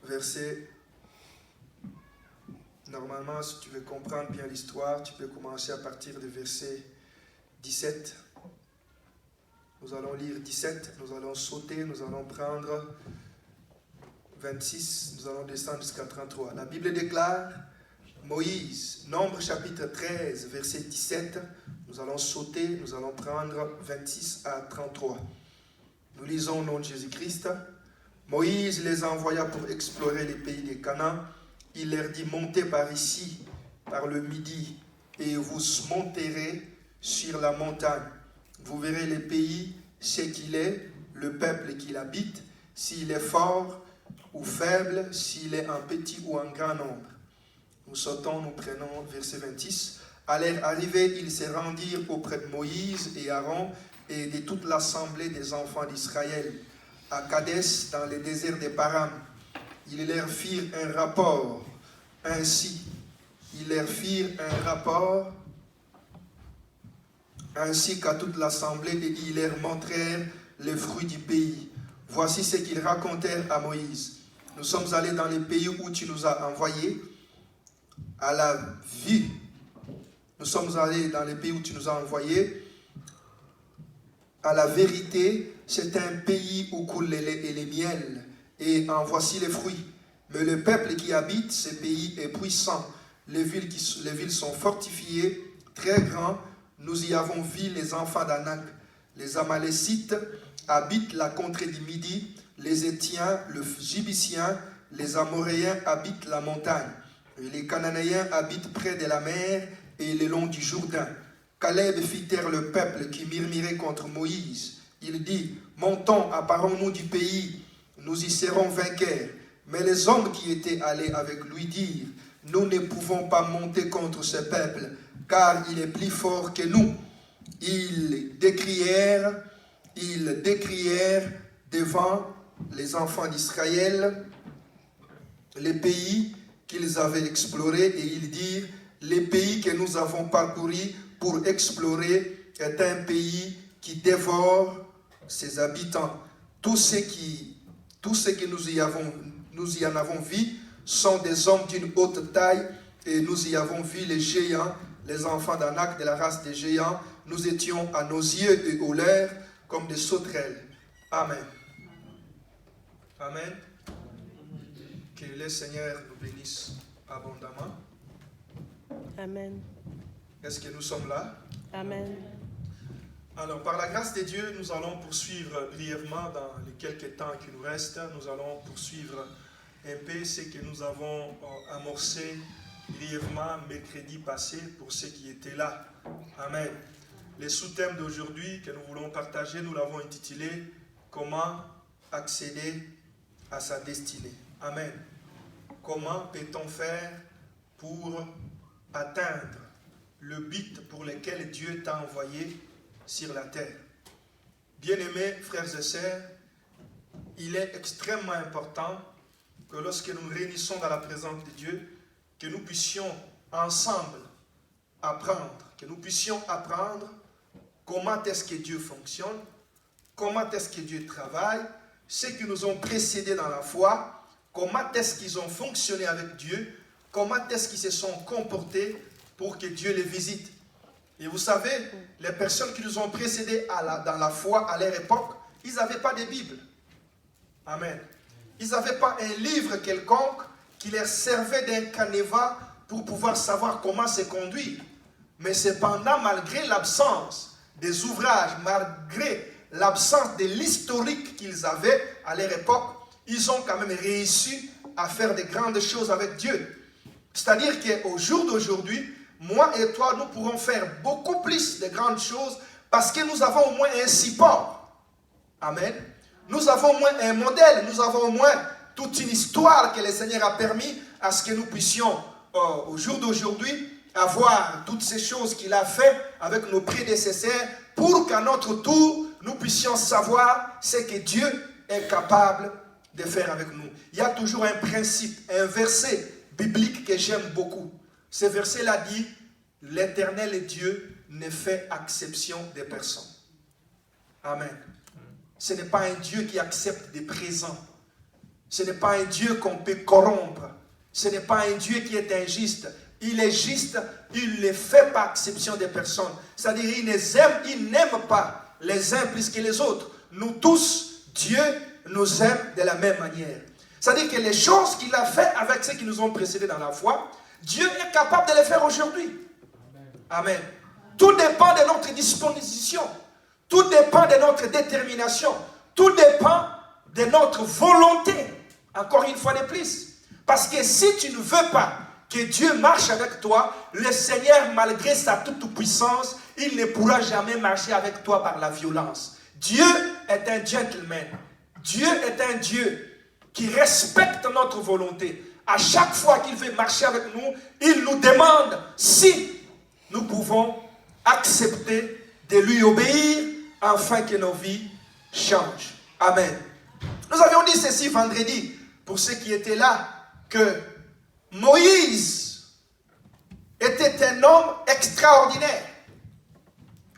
verset. Normalement, si tu veux comprendre bien l'histoire, tu peux commencer à partir du verset 17. Nous allons lire 17, nous allons sauter, nous allons prendre 26, nous allons descendre jusqu'à 33. La Bible déclare, Moïse, Nombre chapitre 13, verset 17, nous allons sauter, nous allons prendre 26 à 33. Nous lisons au nom de Jésus-Christ. Moïse les envoya pour explorer les pays des Canaan. Il leur dit, montez par ici, par le midi, et vous monterez sur la montagne. Vous verrez le pays, ce qu'il est, le peuple qu'il habite, s'il est fort ou faible, s'il est en petit ou en grand nombre. Nous sautons, nous prenons verset 26. À leur arrivée, ils se rendirent auprès de Moïse et Aaron et de toute l'assemblée des enfants d'Israël, à Kadès, dans le désert de Paran. Ils leur firent un rapport ainsi. Ils leur firent un rapport ainsi qu'à toute l'assemblée, et ils leur montrèrent les fruits du pays. Voici ce qu'ils racontèrent à Moïse. Nous sommes allés dans les pays où tu nous as envoyés, à la vue. Nous sommes allés dans les pays où tu nous as envoyés. À la vérité, c'est un pays où coule le lait et le miel, et en voici les fruits. Mais le peuple qui habite ce pays est puissant. Les villes sont fortifiées, très grandes. Nous y avons vu les enfants d'Anak. Les Amalécites habitent la contrée du Midi. Les Étiens, les Jébusséens, les Amoréens habitent la montagne. Et les Cananéens habitent près de la mer et le long du Jourdain. Caleb fit taire le peuple qui murmurait contre Moïse. Il dit, montons, apparons-nous du pays, nous y serons vainqueurs. Mais les hommes qui étaient allés avec lui dirent, nous ne pouvons pas monter contre ce peuple, car il est plus fort que nous. Ils décrièrent devant les enfants d'Israël les pays qu'ils avaient explorés, et ils dirent, les pays que nous avons parcourus pour explorer est un pays qui dévore ses habitants. Tous ceux que nous y en avons vu sont des hommes d'une haute taille, et nous y avons vu les géants, les enfants d'Anak, de la race des géants. Nous étions à nos yeux et aux leurs comme des sauterelles. Amen. Amen. Que le Seigneur nous bénisse abondamment. Amen. Est-ce que nous sommes là? Amen. Alors, par la grâce de Dieu, nous allons poursuivre brièvement dans les quelques temps qui nous restent. Nous allons poursuivre un peu ce que nous avons amorcé brièvement mercredi passé pour ceux qui étaient là. Amen. Le sous-thème d'aujourd'hui que nous voulons partager, nous l'avons intitulé « Comment accéder à sa destinée ?» Amen. Comment peut-on faire pour atteindre le but pour lequel Dieu t'a envoyé sur la terre? Bien-aimés frères et sœurs, il est extrêmement important que lorsque nous nous réunissons dans la présence de Dieu, que nous puissions ensemble apprendre, comment est-ce que Dieu fonctionne, comment est-ce que Dieu travaille, ceux qui nous ont précédés dans la foi, comment est-ce qu'ils ont fonctionné avec Dieu, comment est-ce qu'ils se sont comportés pour que Dieu les visite. Et vous savez, les personnes qui nous ont précédés dans la foi à leur époque, ils n'avaient pas de Bible. Amen. Ils n'avaient pas un livre quelconque qui leur servait d'un canevas pour pouvoir savoir comment se conduire. Mais cependant, malgré l'absence des ouvrages, malgré l'absence de l'historique qu'ils avaient à leur époque, ils ont quand même réussi à faire de grandes choses avec Dieu. C'est-à-dire qu'au jour d'aujourd'hui, moi et toi, nous pourrons faire beaucoup plus de grandes choses parce que nous avons au moins un support. Amen. Nous avons au moins un modèle, nous avons au moins toute une histoire que le Seigneur a permis à ce que nous puissions, au jour d'aujourd'hui, avoir toutes ces choses qu'il a fait avec nos prédécesseurs pour qu'à notre tour, nous puissions savoir ce que Dieu est capable de faire avec nous. Il y a toujours un principe, un verset biblique que j'aime beaucoup. Ce verset-là dit, l'Éternel Dieu ne fait exception des personnes. Amen. Ce n'est pas un Dieu qui accepte des présents. Ce n'est pas un Dieu qu'on peut corrompre. Ce n'est pas un Dieu qui est injuste. Il est juste, il le fait par exception des personnes. C'est-à-dire, il n'aime pas les uns plus que les autres. Nous tous, Dieu nous aime de la même manière. C'est-à-dire que les choses qu'il a fait avec ceux qui nous ont précédés dans la foi, Dieu est capable de les faire aujourd'hui. Amen. Tout dépend de notre disposition. Tout dépend de notre détermination. Tout dépend de notre volonté. Encore une fois de plus. Parce que si tu ne veux pas que Dieu marche avec toi, le Seigneur, malgré sa toute-puissance, il ne pourra jamais marcher avec toi par la violence. Dieu est un gentleman. Dieu est un Dieu qui respecte notre volonté. À chaque fois qu'il veut marcher avec nous, il nous demande si nous pouvons accepter de lui obéir afin que nos vies changent. Amen. Nous avions dit ceci vendredi, pour ceux qui étaient là, que Moïse était un homme extraordinaire.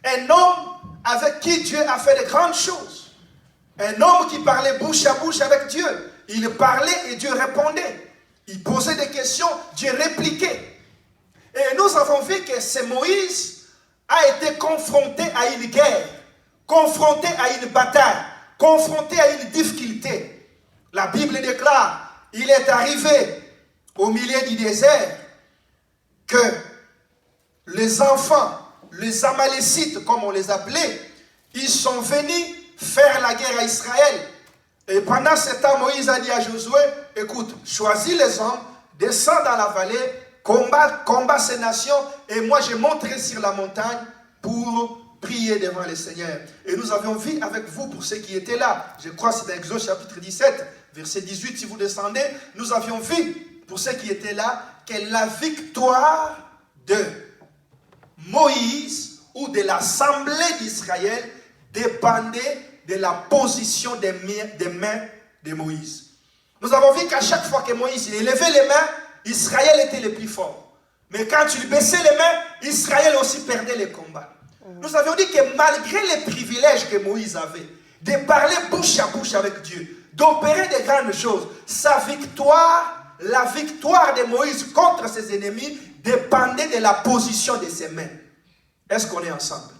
Un homme avec qui Dieu a fait de grandes choses. Un homme qui parlait bouche à bouche avec Dieu. Il parlait et Dieu répondait. Il posait des questions, Dieu répliquait. Et nous avons vu que ce Moïse a été confronté à une guerre, confronté à une bataille, confronté à une difficulté. La Bible déclare, il est arrivé au milieu du désert que les enfants, les Amalécites, comme on les appelait, ils sont venus faire la guerre à Israël. Et pendant ce temps, Moïse a dit à Josué, écoute, choisis les hommes, descends dans la vallée, combat ces nations, et moi je monterai sur la montagne pour prier devant le Seigneur. Et nous avions vu avec vous, pour ceux qui étaient là, je crois que c'est dans Exode chapitre 17, verset 18, si vous descendez, nous avions vu, pour ceux qui étaient là, que la victoire de Moïse ou de l'assemblée d'Israël dépendait de la position des mains de Moïse. Nous avons vu qu'à chaque fois que Moïse élevait les mains, Israël était le plus fort. Mais quand il baissait les mains, Israël aussi perdait les combats. Nous avions dit que malgré les privilèges que Moïse avait, de parler bouche à bouche avec Dieu, d'opérer de grandes choses, sa victoire, la victoire de Moïse contre ses ennemis dépendait de la position de ses mains. Est-ce qu'on est ensemble?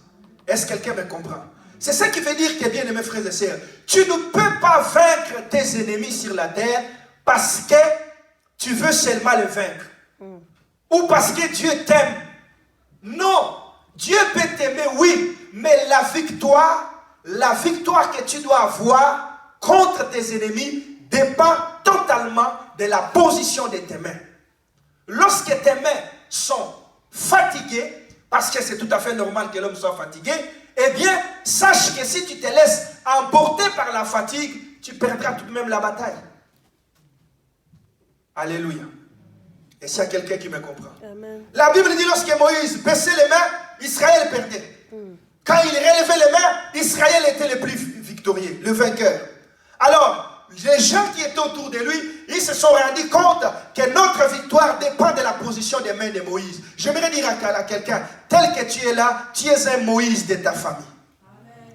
Est-ce que quelqu'un me comprend? C'est ça qui veut dire que, bien aimés frères et sœurs, tu ne peux pas vaincre tes ennemis sur la terre parce que tu veux seulement les vaincre. Ou parce que Dieu t'aime. Non, Dieu peut t'aimer, oui, mais la victoire que tu dois avoir contre tes ennemis dépend totalement de la position de tes mains. Lorsque tes mains sont fatiguées, parce que c'est tout à fait normal que l'homme soit fatigué, eh bien, sache que si tu te laisses emporter par la fatigue, tu perdras tout de même la bataille. Alléluia. Et s'il y a quelqu'un qui me comprend. Amen. La Bible dit lorsque Moïse baissait les mains, Israël perdait. Quand il relevait les mains, Israël était le plus victorieux, le vainqueur. Alors, les gens qui étaient autour de lui, ils se sont rendus compte que notre victoire dépend de la position des mains de Moïse. J'aimerais dire à quelqu'un, tel que tu es là, tu es un Moïse de ta famille.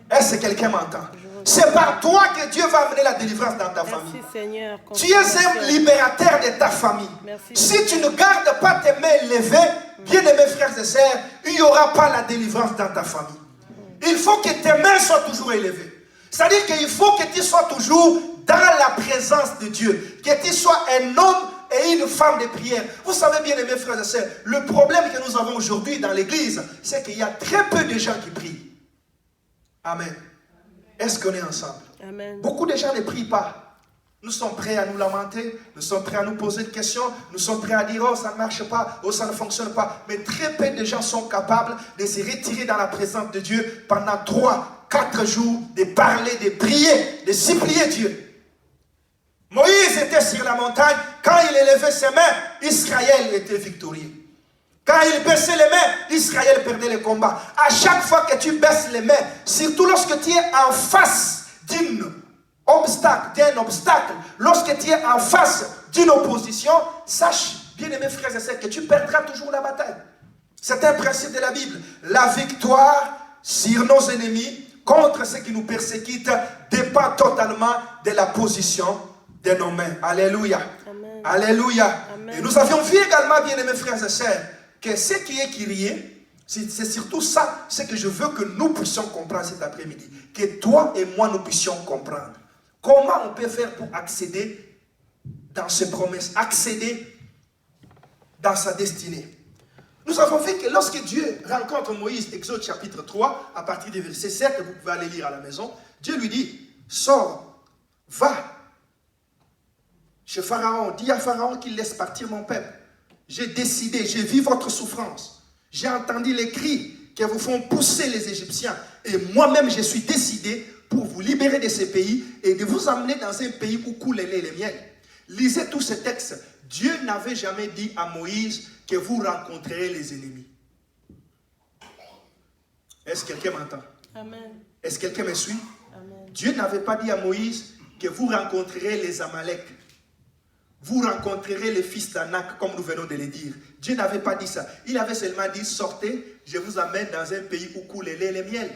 Est-ce que quelqu'un m'entend? C'est par toi que Dieu va amener la délivrance dans ta famille. Seigneur, tu es un libérateur de ta famille. Merci. Si tu ne gardes pas tes mains levées, bien aimés frères et sœurs, il n'y aura pas la délivrance dans ta famille. Il faut que tes mains soient toujours élevées. C'est-à-dire qu'il faut que tu sois toujours dans la présence de Dieu. Que tu sois un homme et une femme de prière. Vous savez bien, aimés frères et sœurs, le problème que nous avons aujourd'hui dans l'église, c'est qu'il y a très peu de gens qui prient. Amen. Est-ce qu'on est ensemble? Amen. Beaucoup de gens ne prient pas. Nous sommes prêts à nous lamenter, nous sommes prêts à nous poser des questions, nous sommes prêts à dire, oh ça ne marche pas, oh ça ne fonctionne pas. Mais très peu de gens sont capables de se retirer dans la présence de Dieu pendant 3-4 jours, de parler, de prier, de supplier Dieu. Moïse était sur la montagne, quand il élevait ses mains, Israël était victorieux. Quand il baissait les mains, Israël perdait le combat. À chaque fois que tu baisses les mains, surtout lorsque tu es en face d'un obstacle, lorsque tu es en face d'une opposition, sache, bien aimés frères et sœurs, que tu perdras toujours la bataille. C'est un principe de la Bible. La victoire sur nos ennemis, contre ceux qui nous persécutent, dépend totalement de la position de nos mains. Alléluia. Amen. Alléluia. Amen. Et nous avions vu également, bien-aimés frères et sœurs, que ce qui est crié, c'est surtout ça, ce que je veux que nous puissions comprendre cet après-midi. Que toi et moi, nous puissions comprendre. Comment on peut faire pour accéder dans ses promesses, accéder dans sa destinée. Nous avons vu que lorsque Dieu rencontre Moïse, Exode chapitre 3, à partir du verset 7, vous pouvez aller lire à la maison, Dieu lui dit, sors, va chez Pharaon, dis à Pharaon qu'il laisse partir mon peuple. J'ai décidé, j'ai vu votre souffrance. J'ai entendu les cris qui vous font pousser les Égyptiens. Et moi-même, je suis décidé pour vous libérer de ces pays et de vous emmener dans un pays où coule le lait et le miel. Lisez tous ces textes. Dieu n'avait jamais dit à Moïse que vous rencontrerez les ennemis. Est-ce que quelqu'un m'entend? Amen. Est-ce que quelqu'un me suit? Amen. Dieu n'avait pas dit à Moïse que vous rencontrerez les Amalek. Vous rencontrerez les fils d'Anak, comme nous venons de le dire. Dieu n'avait pas dit ça. Il avait seulement dit, sortez, je vous amène dans un pays où coule le lait et le miel.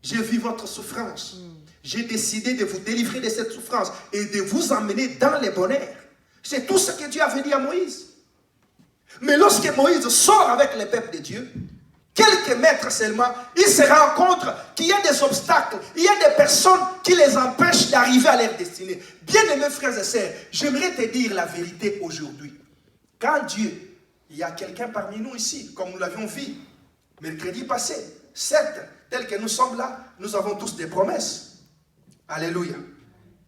J'ai vu votre souffrance. J'ai décidé de vous délivrer de cette souffrance et de vous emmener dans les bonheurs. C'est tout ce que Dieu avait dit à Moïse. Mais lorsque Moïse sort avec le peuple de Dieu, quelques mètres seulement, il se rend compte qu'il y a des obstacles, il y a des personnes qui les empêchent d'arriver à leur destinée. Bien-aimés frères et sœurs, j'aimerais te dire la vérité aujourd'hui. Quand Dieu, il y a quelqu'un parmi nous ici, comme nous l'avions vu mercredi passé, certes, tel que nous sommes là, nous avons tous des promesses. Alléluia.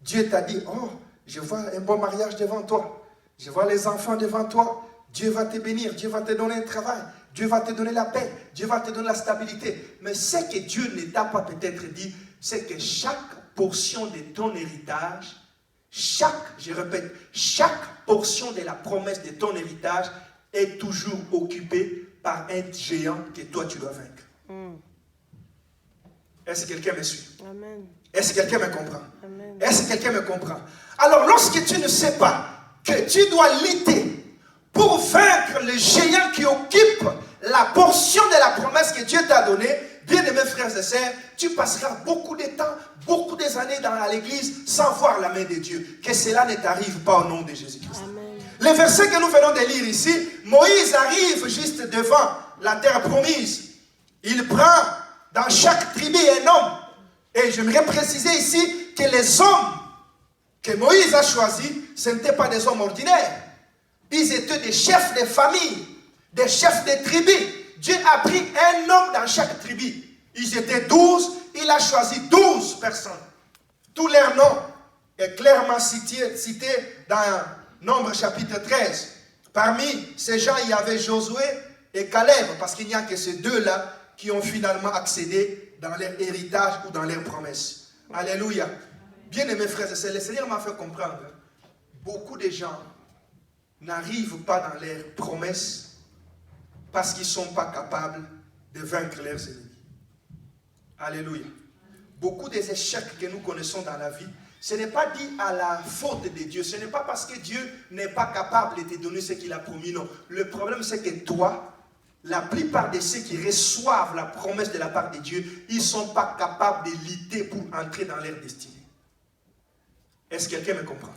Dieu t'a dit, oh, je vois un bon mariage devant toi. Je vois les enfants devant toi. Dieu va te bénir. Dieu va te donner un travail. Dieu va te donner la paix. Dieu va te donner la stabilité. Mais ce que Dieu ne t'a pas peut-être dit, c'est que chaque portion de ton héritage, je répète, chaque portion de la promesse de ton héritage est toujours occupée par un géant que toi tu dois vaincre. Est-ce que quelqu'un me suit? Amen. Est-ce que quelqu'un me comprend? Amen. Est-ce que quelqu'un me comprend? Alors, lorsque tu ne sais pas que tu dois lutter pour vaincre le géant qui occupe la portion de la promesse que Dieu t'a donnée, bien-aimés frères et sœurs, tu passeras beaucoup de temps, beaucoup des années dans l'église sans voir la main de Dieu. Que cela ne t'arrive pas au nom de Jésus-Christ. Amen. Le verset que nous venons de lire ici, Moïse arrive juste devant la terre promise. Il prend dans chaque tribu un homme. Et j'aimerais préciser ici que les hommes que Moïse a choisis, ce n'étaient pas des hommes ordinaires. Ils étaient des chefs de famille, des chefs de tribus. Dieu a pris un homme dans chaque tribu. Ils étaient 12, il a choisi 12 personnes. Tous leurs noms est clairement cité dans Nombre chapitre 13. Parmi ces gens, il y avait Josué et Caleb, parce qu'il n'y a que ces deux-là qui ont finalement accédé dans leur héritage ou dans leurs promesses. Alléluia. Bien-aimés frères et sœurs, le Seigneur m'a fait comprendre. Beaucoup de gens n'arrivent pas dans leurs promesses parce qu'ils ne sont pas capables de vaincre leurs ennemis. Alléluia. Beaucoup des échecs que nous connaissons dans la vie, ce n'est pas dit à la faute de Dieu. Ce n'est pas parce que Dieu n'est pas capable de te donner ce qu'il a promis. Non. Le problème, c'est que toi, la plupart de ceux qui reçoivent la promesse de la part de Dieu, ils ne sont pas capables de lutter pour entrer dans leur destinée. Est-ce que quelqu'un me comprend?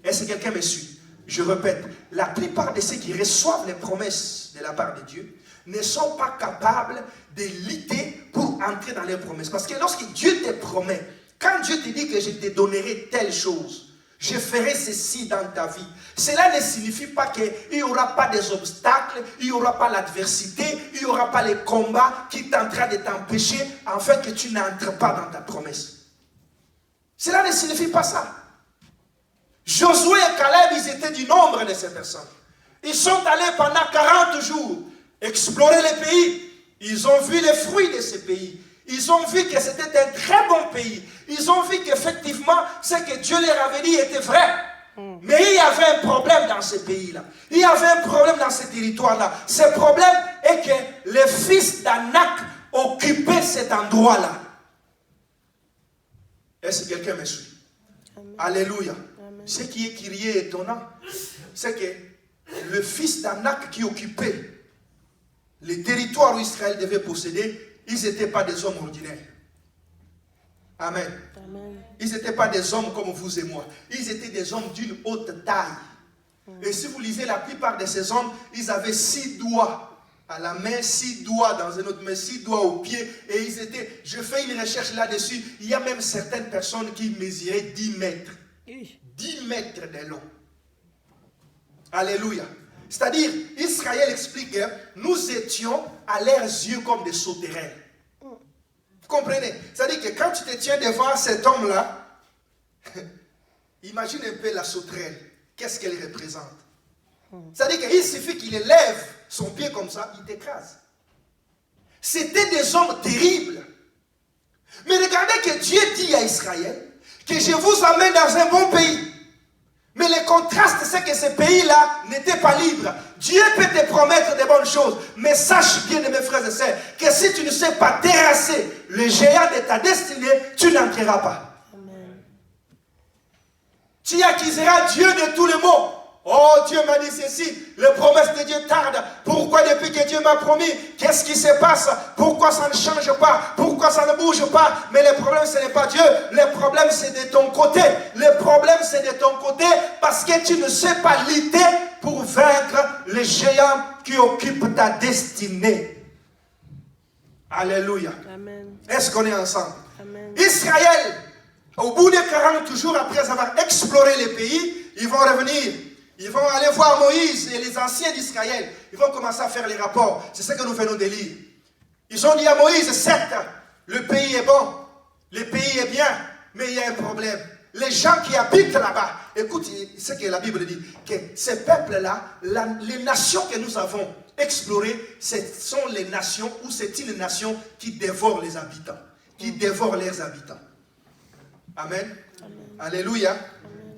Est-ce que quelqu'un me suit? Je répète, la plupart de ceux qui reçoivent les promesses de la part de Dieu ne sont pas capables de lutter pour entrer dans leurs promesses. Parce que lorsque Dieu te promet, quand Dieu te dit que je te donnerai telle chose, je ferai ceci dans ta vie, cela ne signifie pas qu'il n'y aura pas des obstacles, il n'y aura pas l'adversité, il n'y aura pas les combats qui tenteront de t'empêcher afin que tu n'entres pas dans ta promesse. Cela ne signifie pas ça. Josué et Caleb, ils étaient du nombre de ces personnes. Ils sont allés pendant 40 jours explorer le pays. Ils ont vu les fruits de ce pays. Ils ont vu que c'était un très bon pays. Ils ont vu qu'effectivement, ce que Dieu leur avait dit était vrai. Mais il y avait un problème dans ce pays-là. Il y avait un problème dans ce territoire-là. Ce problème est que les fils d'Anak occupaient cet endroit-là. Est-ce que quelqu'un me suit? Amen. Alléluia. Amen. Ce qui est crié étonnant, c'est que le fils d'Anak qui occupait les territoires où Israël devait posséder, ils n'étaient pas des hommes ordinaires. Amen. Amen. Ils n'étaient pas des hommes comme vous et moi. Ils étaient des hommes d'une haute taille. Et si vous lisez la plupart de ces hommes, ils avaient 6 doigts à la main, 6 doigts dans une autre main, 6 doigts au pied. Et ils étaient, je fais une recherche là-dessus, il y a même certaines personnes qui mesuraient 10 mètres. 10 mètres de long. Alléluia. C'est-à-dire, Israël explique que nous étions à leurs yeux comme des sauterelles. Vous comprenez? C'est-à-dire que quand tu te tiens devant cet homme-là, imagine un peu la sauterelle. Qu'est-ce qu'elle représente? C'est-à-dire qu'il suffit qu'il élève son pied comme ça, il t'écrase. C'était des hommes terribles. Mais regardez que Dieu dit à Israël que je vous amène dans un bon pays. Mais le contraste, c'est que ce pays-là n'était pas libre. Dieu peut te promettre de bonnes choses. Mais sache bien, mes frères et sœurs, que si tu ne sais pas terrasser le géant de ta destinée, tu n'entreras pas. Amen. Tu accuseras Dieu de tous les maux. Oh, Dieu m'a dit ceci, les promesses de Dieu tardent. Pourquoi depuis que Dieu m'a promis, qu'est-ce qui se passe? Pourquoi ça ne change pas? Pourquoi ça ne bouge pas? Mais le problème, ce n'est pas Dieu. Le problème, c'est de ton côté. Le problème, c'est de ton côté parce que tu ne sais pas lutter pour vaincre les géants qui occupent ta destinée. Alléluia. Amen. Est-ce qu'on est ensemble? Amen. Israël, au bout de 40 jours après avoir exploré les pays, ils vont revenir. Ils vont aller voir Moïse et les anciens d'Israël. Ils vont commencer à faire les rapports. C'est ce que nous venons de lire. Ils ont dit à Moïse, certes, le pays est bon, le pays est bien, mais il y a un problème. Les gens qui habitent là-bas, écoute ce que la Bible dit, que ces peuples-là, les nations que nous avons explorées, ce sont les nations, ou c'est une nation qui dévore les habitants, qui dévore leurs habitants. Amen. Amen. Alléluia.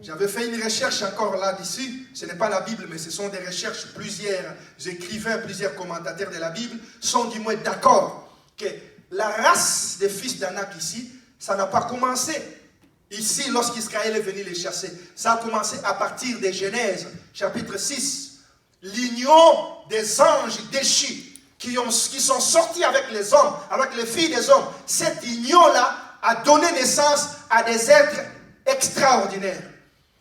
J'avais fait une recherche encore là-dessus. Ce n'est pas la Bible, mais ce sont des recherches. Plusieurs écrivains, plusieurs commentateurs de la Bible sont du moins d'accord que la race des fils d'Anak ici, ça n'a pas commencé ici lorsqu'Israël est venu les chasser. Ça a commencé à partir de Genèse, chapitre 6. L'union des anges déchus qui sont sortis avec les hommes, avec les filles des hommes. Cette union-là a donné naissance à des êtres extraordinaires.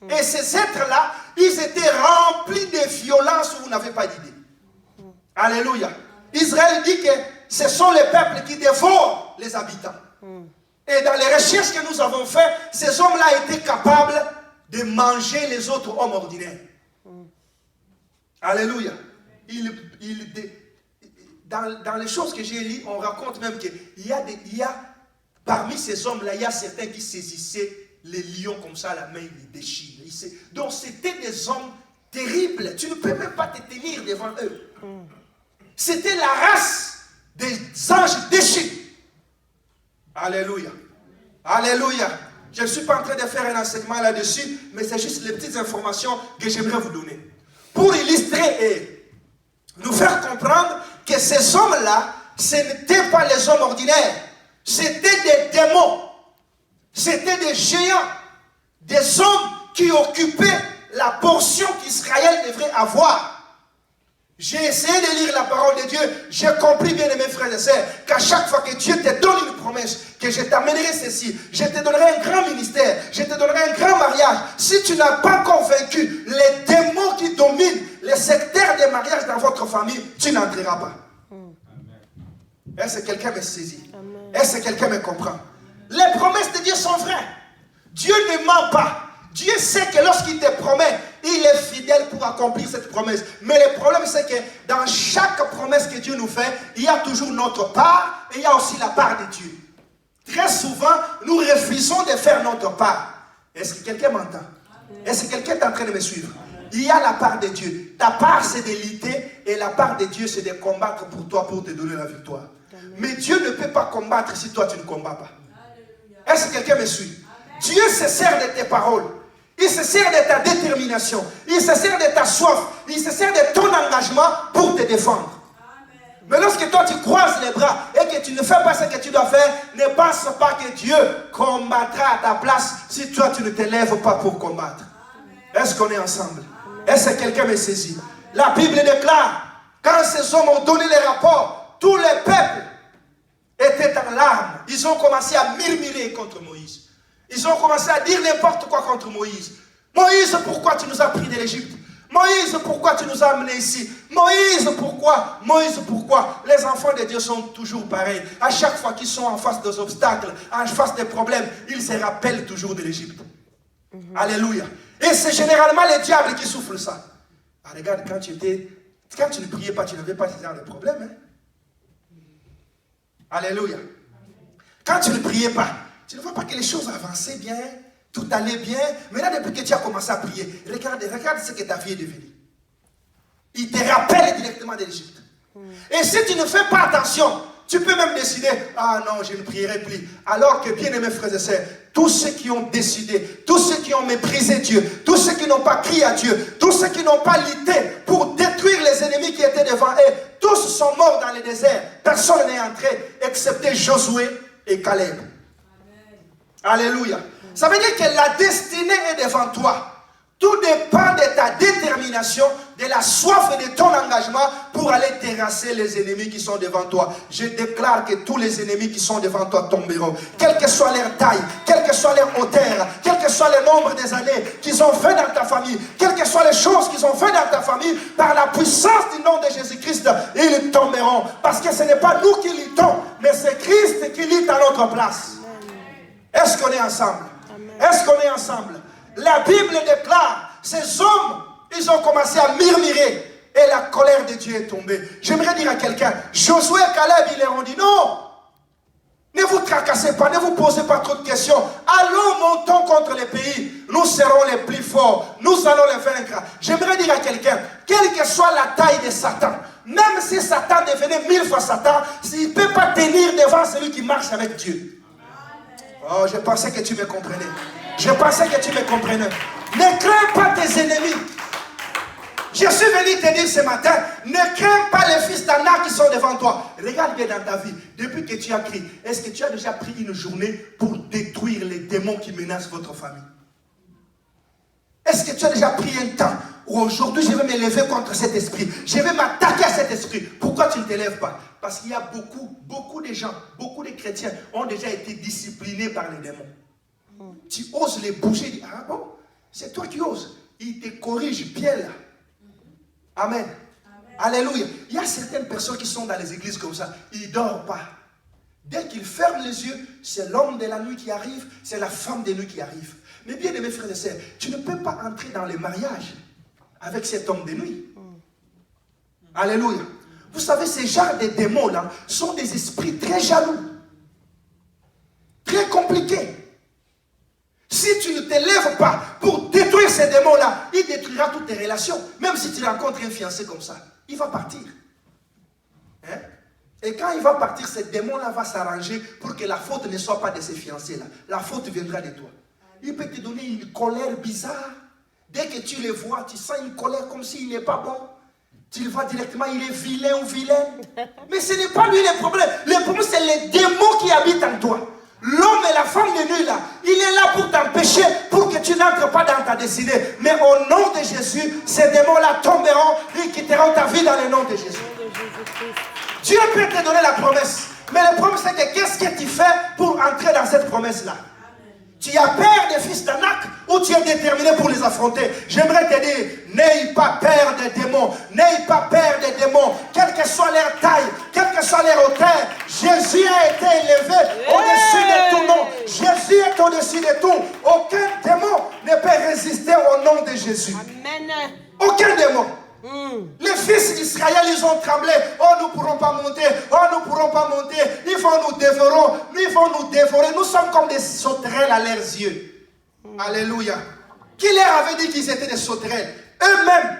Et ces êtres-là, ils étaient remplis de violence où vous n'avez pas d'idée. Alléluia. Israël dit que ce sont les peuples qui dévorent les habitants. Et dans les recherches que nous avons faites, ces hommes-là étaient capables de manger les autres hommes ordinaires. Alléluia. Dans les choses que j'ai lues, on raconte même qu'il y a parmi ces hommes-là, il y a certains qui saisissaient les lions comme ça à la main, ils les déchirent. Donc c'était des hommes terribles. Tu ne peux même pas te tenir devant eux. C'était la race des anges déchus. Alléluia. Alléluia. Je ne suis pas en train de faire un enseignement là-dessus, mais c'est juste les petites informations que j'aimerais vous donner. Pour illustrer et nous faire comprendre que ces hommes-là, ce n'étaient pas les hommes ordinaires. C'était des démons. C'était des géants, des hommes qui occupaient la portion qu'Israël devrait avoir. J'ai essayé de lire la parole de Dieu, j'ai compris bien mes frères et sœurs, qu'à chaque fois que Dieu te donne une promesse, que je t'amènerai ceci, je te donnerai un grand ministère, je te donnerai un grand mariage. Si tu n'as pas convaincu les démons qui dominent les secteurs des mariages dans votre famille, tu n'entreras pas. Est-ce que quelqu'un me saisit? Est-ce que quelqu'un me comprend? Les promesses de Dieu sont vraies. Dieu ne ment pas. Dieu sait que lorsqu'il te promet, il est fidèle pour accomplir cette promesse. Mais le problème, c'est que dans chaque promesse que Dieu nous fait, il y a toujours notre part et il y a aussi la part de Dieu. Très souvent, nous refusons de faire notre part. Est-ce que quelqu'un m'entend? Est-ce que quelqu'un est en train de me suivre? Il y a la part de Dieu. Ta part, c'est de lutter et la part de Dieu, c'est de combattre pour toi, pour te donner la victoire. Mais Dieu ne peut pas combattre si toi, tu ne combats pas. Est-ce que quelqu'un me suit? Dieu se sert de tes paroles. Il se sert de ta détermination. Il se sert de ta soif. Il se sert de ton engagement pour te défendre. Mais lorsque toi tu croises les bras et que tu ne fais pas ce que tu dois faire, ne pense pas que Dieu combattra à ta place si toi tu ne te lèves pas pour combattre. Est-ce qu'on est ensemble? Est-ce que quelqu'un me saisit? La Bible déclare, quand ces hommes ont donné les rapports, tous les peuples étaient en larmes. Ils ont commencé à murmurer contre Moïse. Ils ont commencé à dire n'importe quoi contre Moïse. Moïse, pourquoi tu nous as pris de l'Égypte? Moïse, pourquoi tu nous as amenés ici? Moïse, pourquoi? Moïse, pourquoi? Les enfants de Dieu sont toujours pareils. À chaque fois qu'ils sont en face des obstacles, en face des problèmes, ils se rappellent toujours de l'Égypte. Alléluia. Et c'est généralement les diables qui souffrent ça. Ah, regarde, quand tu ne priais pas, tu n'avais pas ce genre de problème. Hein? Alléluia. Quand tu ne priais pas, tu ne vois pas que les choses avançaient bien, tout allait bien. Mais là, depuis que tu as commencé à prier, regarde ce que ta vie est devenue. Il te rappelle directement de l'Égypte. Et si tu ne fais pas attention, tu peux même décider, ah non, je ne prierai plus. Alors que, bien aimés frères et sœurs, tous ceux qui ont décidé, tous ceux qui ont méprisé Dieu, tous ceux qui n'ont pas crié à Dieu, tous ceux qui n'ont pas lutté pour détruire les ennemis qui étaient devant eux, tous sont morts dans le désert. Personne n'est entré, excepté Josué et Caleb. Alléluia. Ça veut dire que la destinée est devant toi. Tout dépend de ta détermination, de la soif et de ton engagement pour aller terrasser les ennemis qui sont devant toi. Je déclare que tous les ennemis qui sont devant toi tomberont. Quelle que soit leur taille, quelle que soit leur hauteur, quel que soit le nombre des années qu'ils ont fait dans ta famille, quelles que soient les choses qu'ils ont fait dans ta famille, par la puissance du nom de Jésus-Christ, ils tomberont. Parce que ce n'est pas nous qui luttons, mais c'est Christ qui lutte à notre place. Est-ce qu'on est ensemble? Est-ce qu'on est ensemble? La Bible déclare, ces hommes, ils ont commencé à murmurer et la colère de Dieu est tombée. J'aimerais dire à quelqu'un, Josué et Caleb, ils leur ont dit non, ne vous tracassez pas, ne vous posez pas trop de questions. Allons, montons contre les pays, nous serons les plus forts, nous allons les vaincre. J'aimerais dire à quelqu'un, quelle que soit la taille de Satan, même si Satan devenait 1000 fois Satan, il ne peut pas tenir devant celui qui marche avec Dieu. Oh, je pensais que tu me comprenais. Je pensais que tu me comprenais. Ne crains pas tes ennemis. Je suis venu te dire ce matin, ne crains pas les fils d'Anak qui sont devant toi. Regarde bien dans ta vie, depuis que tu as crié, est-ce que tu as déjà pris une journée pour détruire les démons qui menacent votre famille? Est-ce que tu as déjà pris un temps où aujourd'hui je vais me lever contre cet esprit, je vais m'attaquer à cet esprit? Pourquoi tu ne te lèves pas? Parce qu'il y a beaucoup de gens, beaucoup de chrétiens ont déjà été disciplinés par les démons. Tu oses les bouger. Ah bon? C'est toi qui oses. Ils te corrigent bien là. Amen. Alléluia. Il y a certaines personnes qui sont dans les églises comme ça. Ils ne dorment pas. Dès qu'ils ferment les yeux, c'est l'homme de la nuit qui arrive, c'est la femme de nuit qui arrive. Mais bien aimés frères et sœurs, tu ne peux pas entrer dans les mariages avec cet homme de nuit. Alléluia. Vous savez, ces genres de démons-là sont des esprits très jaloux. Très compliqués. Si tu ne te lèves pas pour détruire ces démons-là, il détruira toutes tes relations. Même si tu rencontres un fiancé comme ça, il va partir. Hein? Et quand il va partir, ce démon-là va s'arranger pour que la faute ne soit pas de ces fiancés-là. La faute viendra de toi. Il peut te donner une colère bizarre. Dès que tu le vois, tu sens une colère comme s'il n'est pas bon. Tu le vois directement, il est vilain ou vilaine. Mais ce n'est pas lui le problème. Le problème, c'est les démons qui habitent en toi. L'homme et la femme de nuit là, il est là pour t'empêcher, pour que tu n'entres pas dans ta destinée. Mais au nom de Jésus, ces démons-là tomberont et quitteront ta vie dans le nom de Jésus. Dieu peut te donner la promesse. Mais le problème c'est que qu'est-ce que tu fais pour entrer dans cette promesse-là? Tu as peur des fils d'Anak ou tu es déterminé pour les affronter? J'aimerais te dire, n'aie pas peur des démons. N'aie pas peur des démons. Quelle que soit leur taille, quelle que soit leur hauteur, Jésus a été élevé au-dessus de tout nom. Jésus est au-dessus de tout. Aucun démon ne peut résister au nom de Jésus. Amen. Aucun démon. Les fils d'Israël, ils ont tremblé. Oh, nous ne pourrons pas monter. Oh, nous ne pourrons pas monter. Ils vont nous dévorer. Ils vont nous dévorer. Nous sommes comme des sauterelles à leurs yeux. Alléluia. Qui leur avait dit qu'ils étaient des sauterelles? Eux-mêmes,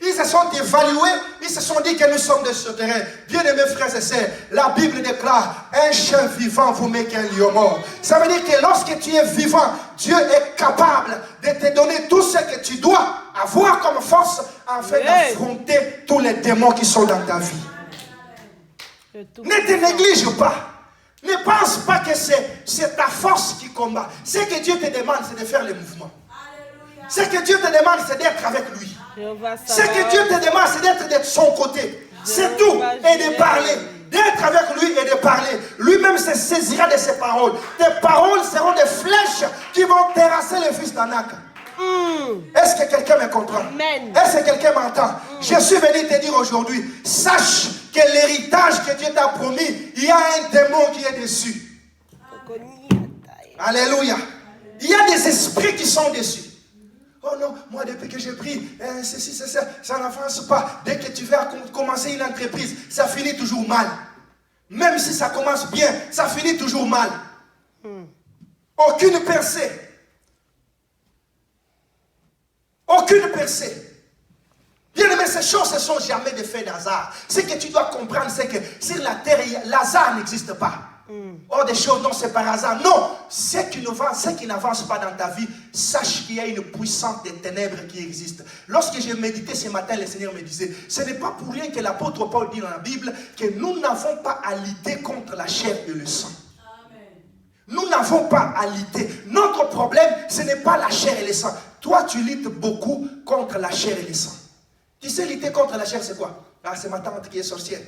ils se sont évalués. Ils se sont dit que nous sommes des sauterelles. Bien-aimés frères et sœurs, la Bible déclare, un chien vivant vaut mieux qu'un lion mort. Ça veut dire que lorsque tu es vivant, Dieu est capable de te donner tout ce que tu dois avoir comme force afin d'affronter tous les démons qui sont dans ta vie. Ne te néglige pas. Ne pense pas que c'est ta force qui combat. Ce que Dieu te demande, c'est de faire les mouvements. Ce que Dieu te demande, c'est d'être avec lui. Ce que Dieu te demande, c'est d'être de son côté. C'est tout. Et de parler. d'être avec lui et de parler. Lui-même se saisira de ses paroles. Tes paroles seront des flèches qui vont terrasser les fils d'Anak. Est-ce que quelqu'un me comprend? Amen. Est-ce que quelqu'un m'entend? Je suis venu te dire aujourd'hui, sache que l'héritage que Dieu t'a promis, il y a un démon qui est dessus. Alléluia. Il y a des esprits qui sont dessus. Oh non, moi depuis que j'ai pris, ceci, ça n'avance pas. Dès que tu vas commencer une entreprise, ça finit toujours mal. Même si ça commence bien, ça finit toujours mal. Aucune percée. Aucune percée. Bien aimé, ces choses ne sont jamais des faits d'hasard. Ce que tu dois comprendre, c'est que sur la terre, l'hasard n'existe pas. Oh, des choses, non, c'est par hasard. Non, ce qui n'avance pas dans ta vie, sache qu'il y a une puissance des ténèbres qui existe. Lorsque j'ai médité ce matin, le Seigneur me disait, ce n'est pas pour rien que l'apôtre Paul dit dans la Bible que nous n'avons pas à lutter contre la chair et le sang. Nous n'avons pas à lutter. Notre problème, ce n'est pas la chair et le sang. Toi, tu luttes beaucoup contre la chair et le sang. Tu sais, lutter contre la chair, c'est quoi? Ah, c'est ma tante qui est sorcière.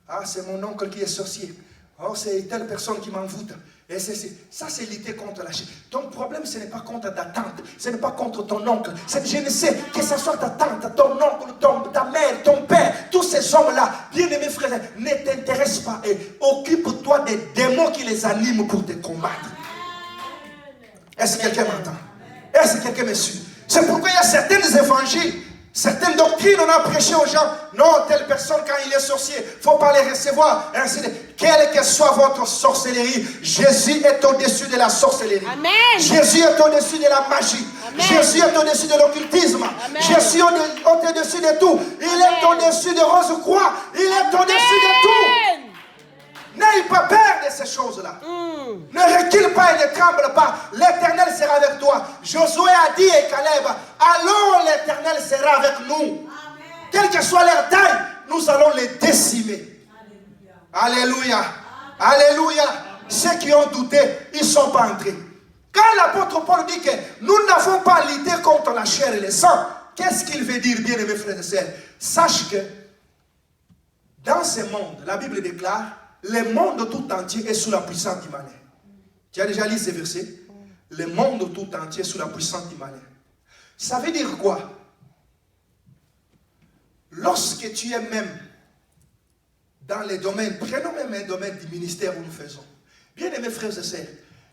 Ah, c'est mon oncle qui est sorcier. Oh, c'est telle personne qui m'envoûte. Et ça, c'est lutter contre la chair. Ton problème, ce n'est pas contre ta tante. Ce n'est pas contre ton oncle. Je ne sais que ce soit ta tante, ton oncle, ta mère, ton père. Tous ces hommes-là, bien-aimés frères, ne t'intéressent pas. Et occupe-toi des démons qui les animent pour te combattre. Est-ce que quelqu'un m'entend? Est-ce que quelqu'un me suit? C'est pourquoi il y a certains évangiles, certaines doctrines, on a prêché aux gens. Non, telle personne, quand il est sorcier, il ne faut pas les recevoir. Ainsi de, quelle que soit votre sorcellerie, Jésus est au-dessus de la sorcellerie. Amen. Jésus est au-dessus de la magie. Amen. Jésus est au-dessus de l'occultisme. Jésus est au-dessus de tout. Il est au-dessus de Rose-Croix. Il est au-dessus de tout. N'aie pas peur de ces choses-là. Ne recule pas et ne tremble pas. L'Éternel sera avec toi. Josué a dit et Caleb, alors l'Éternel sera avec nous. Amen. Quelle que soit leur taille, nous allons les décimer. Alléluia. Alléluia. Ceux qui ont douté, ils ne sont pas entrés. Quand l'apôtre Paul dit que nous n'avons pas lutté contre la chair et le sang, qu'est-ce qu'il veut dire, bien aimés frères et sœurs? Sache que dans ce monde, la Bible déclare, le monde tout entier est sous la puissance du malin. Tu as déjà lu ces versets? Le monde tout entier est sous la puissance du malin. Ça veut dire quoi? Lorsque tu es même dans les domaines, prenons même un domaine du ministère où nous faisons. Bien aimés frères et sœurs,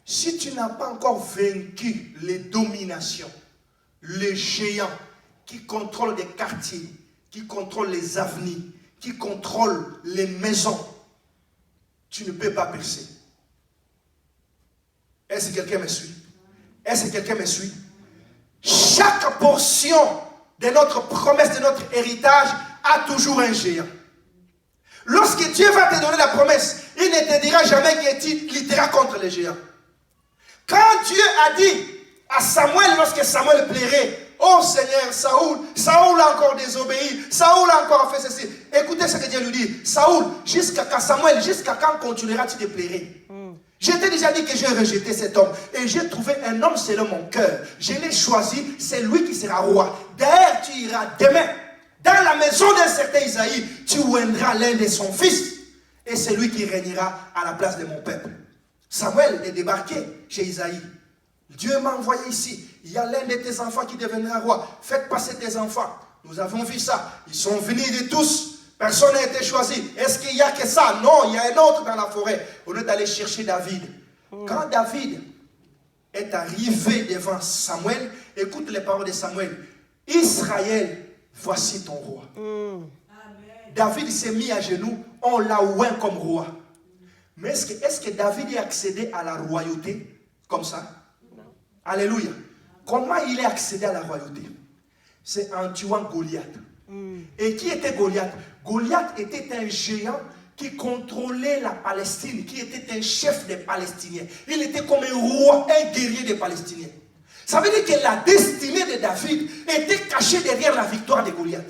si tu n'as pas encore vaincu les dominations, les géants qui contrôlent des quartiers, qui contrôlent les avenirs, qui contrôlent les maisons, tu ne peux pas percer. Est-ce que quelqu'un me suit? Est-ce que quelqu'un me suit? Chaque portion de notre promesse, de notre héritage, a toujours un géant. Lorsque Dieu va te donner la promesse, il ne te dira jamais que tu lutteras contre les géants. Quand Dieu a dit à Samuel, lorsque Samuel plairait, oh Seigneur, Saoul a encore désobéi, Saoul a encore fait ceci. Écoutez ce que Dieu lui dit. Saoul, jusqu'à quand Samuel, jusqu'à quand continueras-tu de plairer? Je t'ai déjà dit que j'ai rejeté cet homme. Et j'ai trouvé un homme selon mon cœur. Je l'ai choisi, c'est lui qui sera roi. D'ailleurs, tu iras demain dans la maison d'un certain Isaïe. Tu oindras l'un de son fils. Et c'est lui qui régnera à la place de mon peuple. Samuel est débarqué chez Isaïe. Dieu m'a envoyé ici. Il y a l'un de tes enfants qui deviendra roi. Faites passer tes enfants. Nous avons vu ça. Ils sont venus de tous. Personne n'a été choisi. Est-ce qu'il n'y a que ça? Non, il y a un autre dans la forêt. Au lieu d'aller chercher David. Quand David est arrivé devant Samuel, écoute les paroles de Samuel. Israël, voici ton roi. David s'est mis à genoux. On l'a oint comme roi. Mais est-ce que David est accédé à la royauté comme ça? Alléluia. Comment il est accédé à la royauté? C'est en tuant Goliath. Et qui était Goliath? Goliath était un géant qui contrôlait la Palestine, qui était un chef des Palestiniens. Il était comme un roi, un guerrier des Palestiniens. Ça veut dire que la destinée de David était cachée derrière la victoire de Goliath.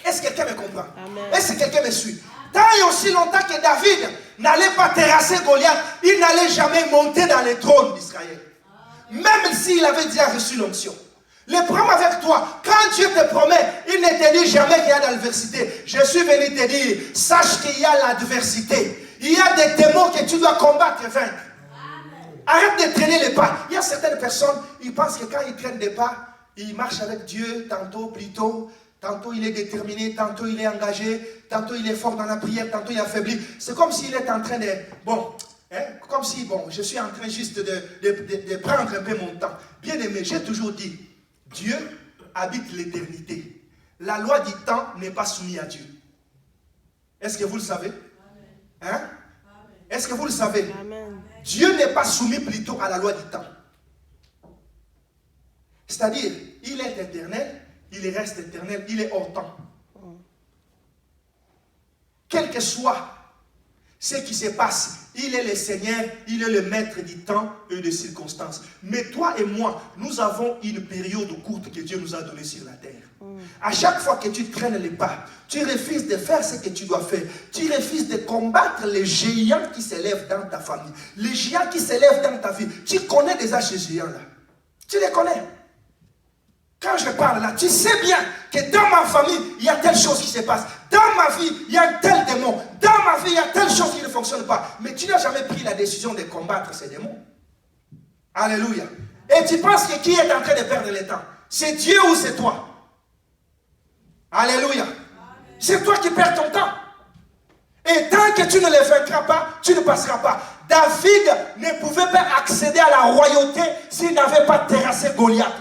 Est-ce que quelqu'un me comprend? Est-ce que quelqu'un me suit? Tant et aussi longtemps que David n'allait pas terrasser Goliath, il n'allait jamais monter dans le trône d'Israël. Même s'il avait déjà reçu l'onction. Les problèmes avec toi, quand Dieu te promet, il ne te dit jamais qu'il y a de l'adversité. Je suis venu te dire, sache qu'il y a l'adversité. Il y a des démons que tu dois combattre et vaincre. Arrête de traîner les pas. Il y a certaines personnes, ils pensent que quand ils traînent des pas, ils marchent avec Dieu, tantôt, plutôt. Tantôt il est déterminé, tantôt il est engagé, tantôt il est fort dans la prière, tantôt il est affaibli. C'est comme s'il est en train de... Bon, hein, comme si, bon, je suis en train juste de prendre un peu mon temps. Bien aimé, j'ai toujours dit, Dieu habite l'éternité. La loi du temps n'est pas soumise à Dieu. Est-ce que vous le savez? Hein? Est-ce que vous le savez? Amen. Dieu n'est pas soumis plutôt à la loi du temps. C'est-à-dire, il est éternel, il reste éternel, il est hors temps. Quel que soit ce qui se passe, il est le Seigneur, il est le maître du temps et des circonstances. Mais toi et moi, nous avons une période courte que Dieu nous a donnée sur la terre. À chaque fois que tu traînes les pas, tu refuses de faire ce que tu dois faire. Tu refuses de combattre les géants qui s'élèvent dans ta famille. Les géants qui s'élèvent dans ta vie. Tu connais déjà ces géants-là. Tu les connais. Quand je parle là, tu sais bien que dans ma famille, il y a telle chose qui se passe. Dans ma vie, il y a tel démon. Dans ma vie, il y a telle chose qui ne fonctionne pas. Mais tu n'as jamais pris la décision de combattre ces démons. Alléluia. Et tu penses que qui est en train de perdre le temps? C'est Dieu ou c'est toi? Alléluia. C'est toi qui perds ton temps. Et tant que tu ne les vaincras pas, tu ne passeras pas. David ne pouvait pas accéder à la royauté s'il n'avait pas terrassé Goliath.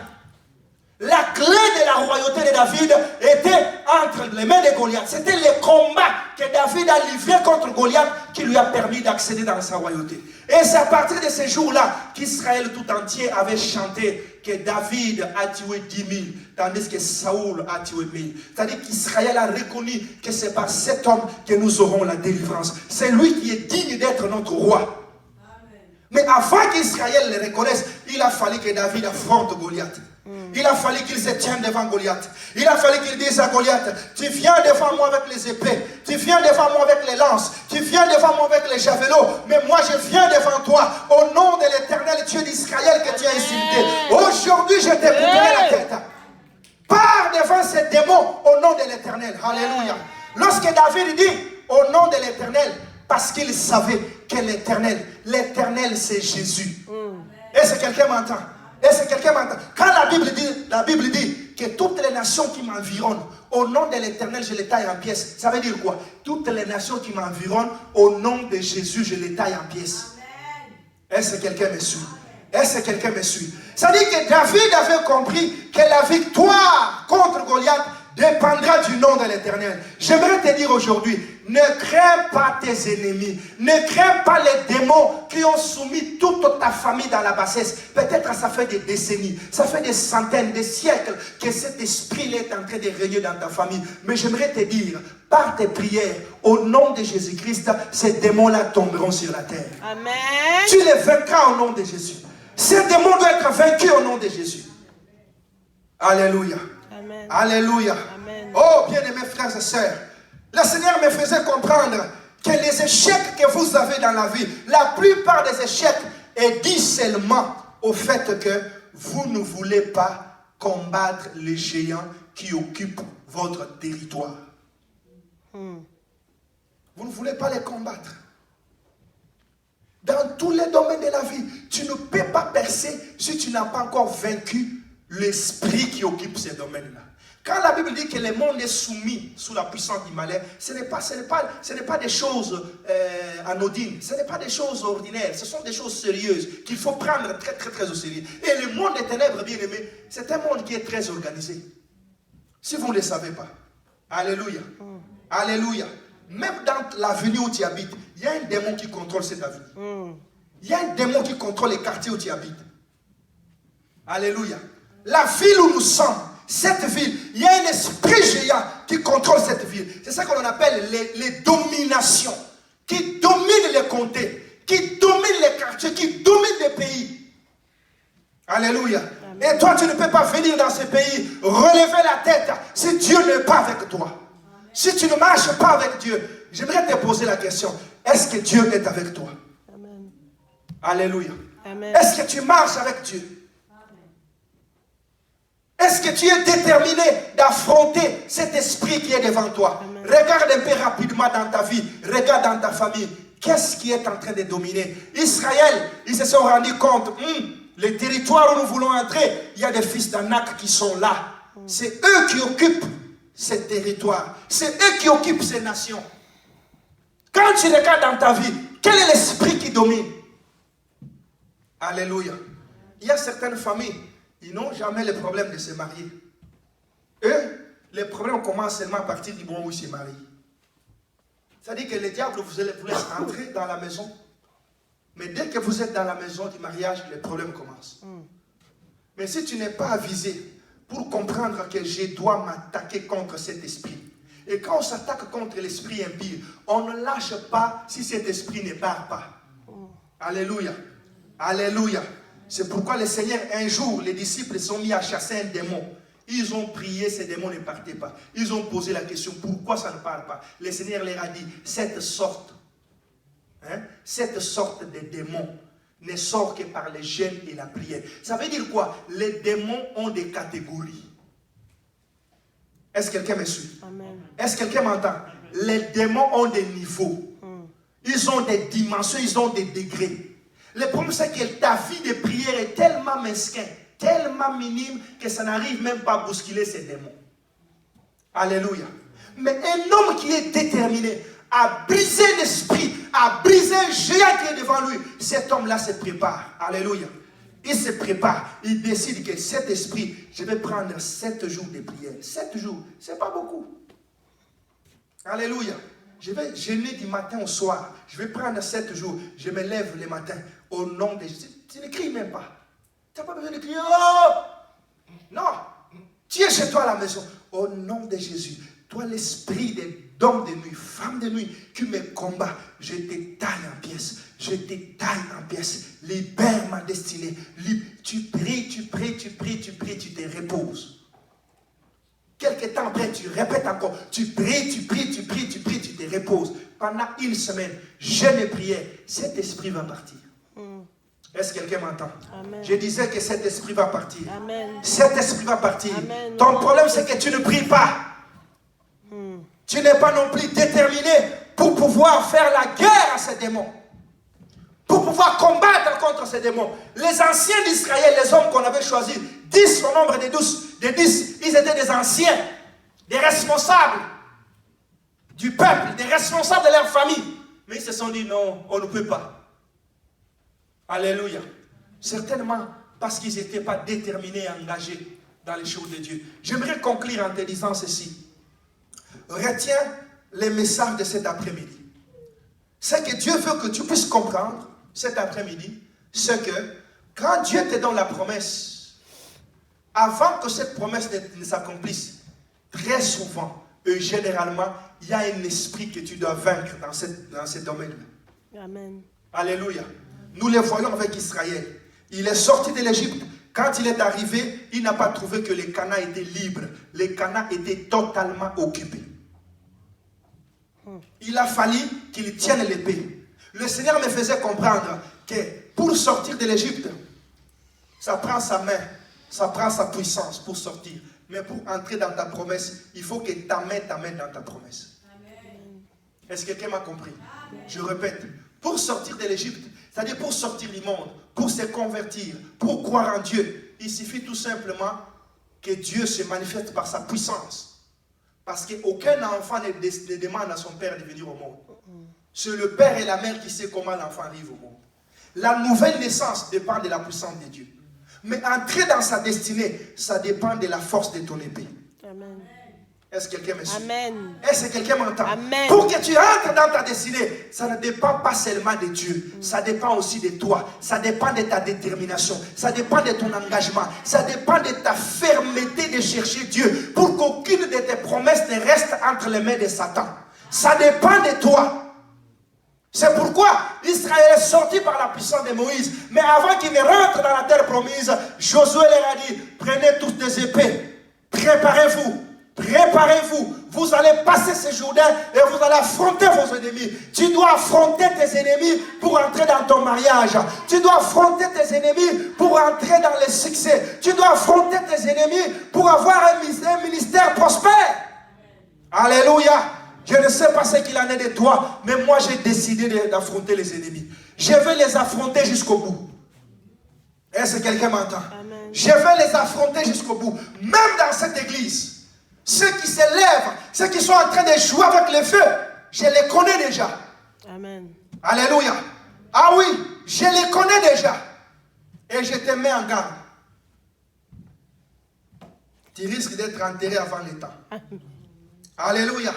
La clé de la royauté de David était entre les mains de Goliath. C'était le combat que David a livré contre Goliath qui lui a permis d'accéder dans sa royauté. Et c'est à partir de ces jours-là qu'Israël tout entier avait chanté que David a tué 10 000, tandis que Saoul a tué 1000. C'est-à-dire qu'Israël a reconnu que c'est par cet homme que nous aurons la délivrance. C'est lui qui est digne d'être notre roi. Mais avant qu'Israël le reconnaisse, il a fallu que David affronte Goliath. Il a fallu qu'il se tienne devant Goliath. Il a fallu qu'il dise à Goliath, tu viens devant moi avec les épées, tu viens devant moi avec les lances, tu viens devant moi avec les javelots, mais moi je viens devant toi au nom de l'Éternel Dieu d'Israël que tu as insulté. Aujourd'hui je t'ai couperé la tête. Pars devant ces démons au nom de l'Éternel. Alléluia. Lorsque David dit au nom de l'Éternel, parce qu'il savait que l'Éternel c'est Jésus. Est-ce que quelqu'un m'entend? Est-ce que quelqu'un m'entend? Quand la Bible dit que toutes les nations qui m'environnent, au nom de l'Éternel, je les taille en pièces. Ça veut dire quoi? Toutes les nations qui m'environnent, au nom de Jésus, je les taille en pièces. Est-ce que quelqu'un me suit? Est-ce que quelqu'un me suit? Ça dit que David avait compris que la victoire contre Goliath dépendra du nom de l'Éternel. J'aimerais te dire aujourd'hui, ne crains pas tes ennemis. Ne crains pas les démons qui ont soumis toute ta famille dans la bassesse. Peut-être ça fait des décennies, ça fait des centaines, des siècles que cet esprit-là est en train de régner dans ta famille. Mais j'aimerais te dire, par tes prières, au nom de Jésus-Christ, ces démons-là tomberont sur la terre. Amen. Tu les vaincras au nom de Jésus. Ces démons doivent être vaincus au nom de Jésus. Alléluia. Amen. Alléluia. Amen. Oh, bien-aimés frères et sœurs, le Seigneur me faisait comprendre que les échecs que vous avez dans la vie, la plupart des échecs est dû seulement au fait que vous ne voulez pas combattre les géants qui occupent votre territoire. Vous ne voulez pas les combattre. Dans tous les domaines de la vie, tu ne peux pas percer si tu n'as pas encore vaincu l'esprit qui occupe ces domaines-là. Quand la Bible dit que le monde est soumis sous la puissance du malin, ce n'est pas des choses anodines, ce n'est pas des choses ordinaires, ce sont des choses sérieuses qu'il faut prendre très très très au sérieux. Et le monde des ténèbres, bien aimé, c'est un monde qui est très organisé. Si vous ne le savez pas. Alléluia. Alléluia. Même dans l'avenue où tu habites, il y a un démon qui contrôle cette avenue. Il y a un démon qui contrôle les quartiers où tu habites. Alléluia. La ville où nous sommes, cette ville, il y a un esprit géant qui contrôle cette ville. C'est ça qu'on appelle les dominations, qui dominent les comtés, qui dominent les quartiers, qui dominent les pays. Alléluia. Amen. Et toi, tu ne peux pas venir dans ce pays, relever la tête si Dieu n'est pas avec toi. Si tu ne marches pas avec Dieu, j'aimerais te poser la question, est-ce que Dieu est avec toi? Amen. Alléluia. Amen. Est-ce que tu marches avec Dieu? que tu es déterminé d'affronter cet esprit qui est devant toi? Amen. Regarde un peu rapidement dans ta vie, regarde dans ta famille. Qu'est-ce qui est en train de dominer? Israël, ils se sont rendus compte, les territoires où nous voulons entrer, il y a des fils d'Anak qui sont là. C'est eux qui occupent ces territoires. C'est eux qui occupent ces nations. Quand tu regardes dans ta vie, quel est l'esprit qui domine? Alléluia. Il y a certaines familles, ils n'ont jamais le problème de se marier. Eux, les problèmes commencent seulement à partir du moment où ils se marient. C'est-à-dire que le diable vous laisse entrer dans la maison. Mais dès que vous êtes dans la maison du mariage, les problèmes commencent. Mais si tu n'es pas avisé pour comprendre que je dois m'attaquer contre cet esprit. Et quand on s'attaque contre l'esprit impie, on ne lâche pas si cet esprit ne part pas. Alléluia. Alléluia. C'est pourquoi le Seigneur, un jour, les disciples sont mis à chasser un démon. Ils ont prié, ces démons ne partaient pas. Ils ont posé la question, pourquoi ça ne part pas? Le Seigneur leur a dit, cette sorte de démons ne sort que par le jeûne et la prière. Ça veut dire quoi? Les démons ont des catégories. Est-ce que quelqu'un me suit? Amen. Est-ce que quelqu'un m'entend? Les démons ont des niveaux. Ils ont des dimensions, ils ont des degrés. Le problème, c'est que ta vie de prière est tellement mesquin, tellement minime, que ça n'arrive même pas à bousculer ces démons. Alléluia. Mais un homme qui est déterminé à briser l'esprit, à briser un géant qui est devant lui, cet homme-là se prépare. Alléluia. Il se prépare. Il décide que cet esprit, je vais prendre 7 jours de prière. 7 jours, c'est pas beaucoup. Alléluia. Je vais jeûner du matin au soir. Je vais prendre 7 jours. Je me lève le matin au nom de Jésus. Tu ne cries même pas. Tu n'as pas besoin de crier. Oh! Non. Tu es chez toi à la maison. Au nom de Jésus. Toi, l'esprit d'homme de nuit, femme de nuit, qui me combat, je te taille en pièces. Je te taille en pièces. Libère ma destinée. Tu pries, tu pries, tu pries, tu pries, tu te reposes. Quelque temps après, tu répètes encore. Tu pries, tu pries, tu pries, tu pries, tu te reposes. Pendant une semaine, jeûne et prière, cet esprit va partir. Est-ce que quelqu'un m'entend? Je disais que cet esprit va partir. Amen. Cet esprit va partir. Amen. Ton problème, c'est que tu ne pries pas. Tu n'es pas non plus déterminé pour pouvoir faire la guerre à ces démons. Pour pouvoir combattre contre ces démons. Les anciens d'Israël, les hommes qu'on avait choisis, 10 au nombre de 10, ils étaient des anciens, des responsables du peuple, des responsables de leur famille. Mais ils se sont dit non, on ne peut pas. Alléluia. Certainement parce qu'ils n'étaient pas déterminés et engagés dans les choses de Dieu. J'aimerais conclure en te disant ceci. Retiens les messages de cet après-midi. C'est que Dieu veut que tu puisses comprendre cet après-midi, c'est que quand Dieu te donne la promesse, avant que cette promesse ne s'accomplisse, très souvent et généralement, il y a un esprit que tu dois vaincre dans ce domaine-là. Amen. Alléluia. Nous le voyons avec Israël. Il est sorti de l'Égypte. Quand il est arrivé, il n'a pas trouvé que les Canaan étaient libres. Les Canaan étaient totalement occupés. Il a fallu qu'il tienne l'épée. Le Seigneur me faisait comprendre que pour sortir de l'Égypte, ça prend sa main, ça prend sa puissance pour sortir. Mais pour entrer dans ta promesse, il faut que ta main t'amène dans ta promesse. Est-ce que quelqu'un m'a compris? Je répète, pour sortir de l'Égypte, c'est-à-dire pour sortir du monde, pour se convertir, pour croire en Dieu, il suffit tout simplement que Dieu se manifeste par sa puissance. Parce qu'aucun enfant ne demande à son père de venir au monde. C'est le père et la mère qui sait comment l'enfant arrive au monde. La nouvelle naissance dépend de la puissance de Dieu. Mais entrer dans sa destinée, ça dépend de la force de ton épée. Amen. Est-ce que quelqu'un me suit? Amen. Est-ce que quelqu'un m'entend? Amen. Pour que tu entres dans ta destinée, ça ne dépend pas seulement de Dieu. Ça dépend aussi de toi. Ça dépend de ta détermination. Ça dépend de ton engagement. Ça dépend de ta fermeté de chercher Dieu. Pour qu'aucune de tes promesses ne reste entre les mains de Satan. Ça dépend de toi. C'est pourquoi Israël est sorti par la puissance de Moïse. Mais avant qu'il ne rentre dans la terre promise, Josué leur a dit, prenez toutes des épées. Préparez-vous. Préparez préparez-vous. Vous allez passer ce Jourdain et vous allez affronter vos ennemis. Tu dois affronter tes ennemis pour entrer dans ton mariage. Tu dois affronter tes ennemis pour entrer dans le succès. Tu dois affronter tes ennemis pour avoir un ministère prospère. Alléluia. Je ne sais pas ce qu'il en est de toi, mais moi j'ai décidé d'affronter les ennemis. Je vais les affronter jusqu'au bout. Est-ce que quelqu'un m'entend? Je vais les affronter jusqu'au bout. Même dans cette église, ceux qui se lèvent, ceux qui sont en train de jouer avec le feu, je les connais déjà. Amen. Alléluia. Ah oui, je les connais déjà. Et je te mets en garde. Tu risques d'être enterré avant le temps. Alléluia.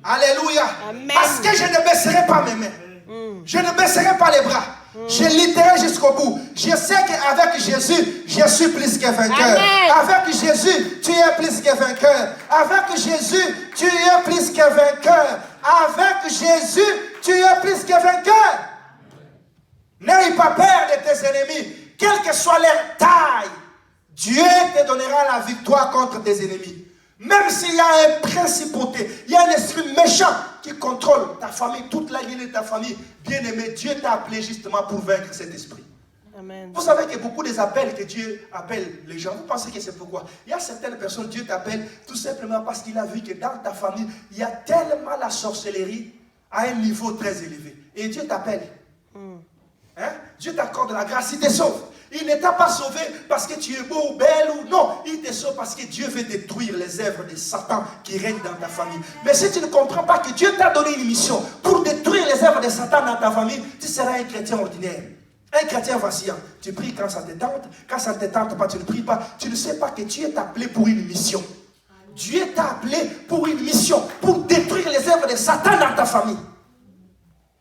Alléluia. Amen. Parce que je ne baisserai pas mes mains. Je ne baisserai pas les bras. Je lutterai jusqu'au bout. Je sais qu'avec Jésus, je suis plus que vainqueur. Avec Jésus, tu es plus que vainqueur. Avec Jésus, tu es plus que vainqueur. Avec Jésus, tu es plus que vainqueur. N'aie pas peur de tes ennemis. Quelle que soit leur taille, Dieu te donnera la victoire contre tes ennemis. Même s'il y a un principauté, il y a un esprit méchant qui contrôle ta famille, toute la lignée de ta famille, bien-aimé, Dieu t'a appelé justement pour vaincre cet esprit. Amen. Vous savez que beaucoup des appels que Dieu appelle les gens, vous pensez que c'est pourquoi? Il y a certaines personnes, Dieu t'appelle tout simplement parce qu'il a vu que dans ta famille, il y a tellement la sorcellerie à un niveau très élevé. Et Dieu t'appelle. Hein? Dieu t'accorde la grâce, il te sauve. Il ne t'a pas sauvé parce que tu es beau ou belle ou non. Il te sauve parce que Dieu veut détruire les œuvres de Satan qui règnent dans ta famille. Mais si tu ne comprends pas que Dieu t'a donné une mission pour détruire les œuvres de Satan dans ta famille, tu seras un chrétien ordinaire. Un chrétien vacillant. Tu pries quand ça te tente. Quand ça ne te tente pas, tu ne pries pas. Tu ne sais pas que Dieu t'a appelé pour une mission. Dieu t'a appelé pour une mission. Pour détruire les œuvres de Satan dans ta famille.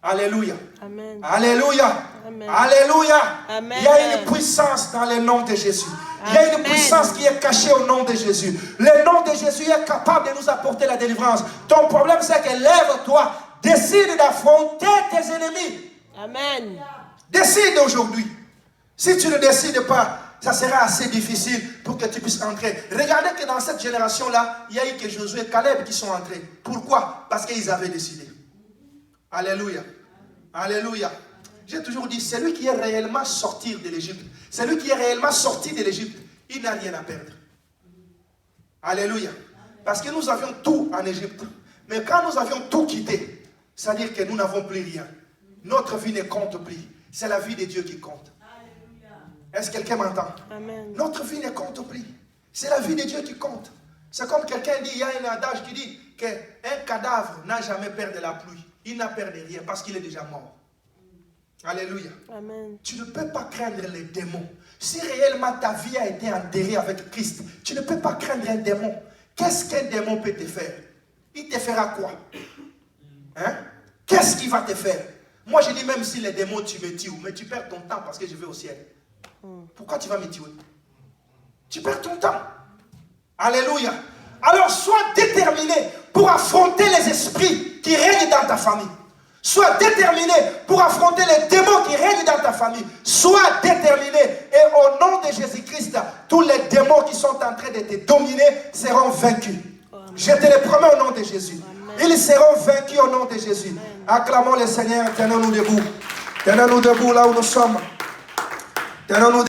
Alléluia. Amen. Alléluia. Amen. Alléluia. Amen. Il y a une puissance dans le nom de Jésus. Il y a une puissance qui est cachée au nom de Jésus. Le nom de Jésus est capable de nous apporter la délivrance. Ton problème, c'est que lève-toi. Décide d'affronter tes ennemis. Amen. Décide aujourd'hui. Si tu ne décides pas, ça sera assez difficile pour que tu puisses entrer. Regardez que dans cette génération-là, il y a eu que Josué et Caleb qui sont entrés. Pourquoi? Parce qu'ils avaient décidé. Alléluia. Alléluia. J'ai toujours dit, celui qui est réellement sorti de l'Égypte, celui qui est réellement sorti de l'Égypte, il n'a rien à perdre. Alléluia. Parce que nous avions tout en Égypte. Mais quand nous avions tout quitté, c'est-à-dire que nous n'avons plus rien. Notre vie ne compte plus. C'est la vie de Dieu qui compte. Est-ce que quelqu'un m'entend? Amen. Notre vie ne compte plus. C'est la vie de Dieu qui compte. C'est comme quelqu'un dit, il y a un adage qui dit qu'un cadavre n'a jamais peur de la pluie. Il n'a peur de rien parce qu'il est déjà mort. Alléluia. Amen. Tu ne peux pas craindre les démons. Si réellement ta vie a été enterrée avec Christ, tu ne peux pas craindre un démon. Qu'est-ce qu'un démon peut te faire? Il te fera quoi? Hein? Qu'est-ce qu'il va te faire? Moi je dis même si les démons tu me tues, mais tu perds ton temps parce que je vais au ciel. Pourquoi tu vas me tuer? Tu perds ton temps. Alléluia. Alors sois déterminé pour affronter les esprits qui règnent dans ta famille. Sois déterminé pour affronter les démons qui règnent dans ta famille. Sois déterminé. Et au nom de Jésus-Christ, tous les démons qui sont en train de te dominer seront vaincus. Je te le promets au nom de Jésus. Ils seront vaincus au nom de Jésus. Acclamons le Seigneur. Tenons-nous debout. Tenons-nous debout là où nous sommes. Tenons-nous